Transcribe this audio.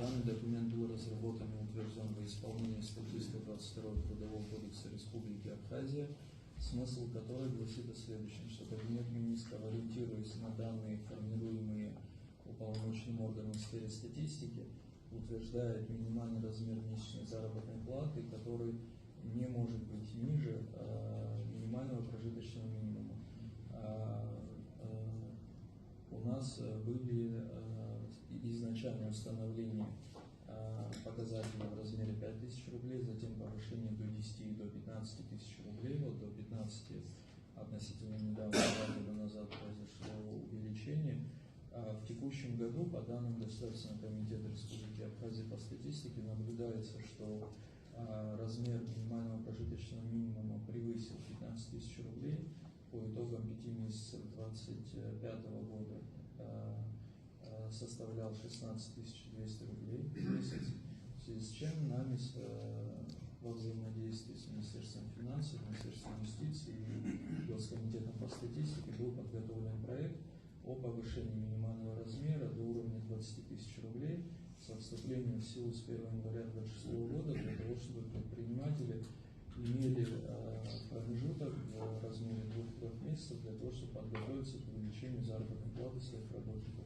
Данный документ был разработан и утвержден во исполнение статьи 122 Трудового кодекса Республики Абхазия, смысл которой гласит о следующем, что Кабинет Министров, ориентируясь на данные, формируемые уполномоченным органом в сфере статистики, утверждает минимальный размер месячной заработной платы, который не может быть ниже минимального прожиточного минимума. У нас были изначальное установление показателя в размере 5000 рублей, затем повышение до 10 и до 15 тысяч рублей, вот до 15 относительно недавно, 2 года назад произошло увеличение. В текущем году, по данным Государственного комитета Республики Абхазия по статистике, наблюдается, что размер минимального прожиточного минимума превысил 15 тысяч рублей. По итогам 5 месяцев 2025 года составлял 16 200 рублей в месяц, в связи с чем нами во взаимодействии с Министерством финансов, Министерством юстиции и Госкомитетом по статистике был подготовлен проект о повышении минимального размера до уровня 20 тысяч рублей со вступлением в силу с 1 января 2026 года для того, чтобы предприниматели имели промежуток в размере 2-3 месяцев для того, чтобы подготовиться к увеличению заработной платы своих работников.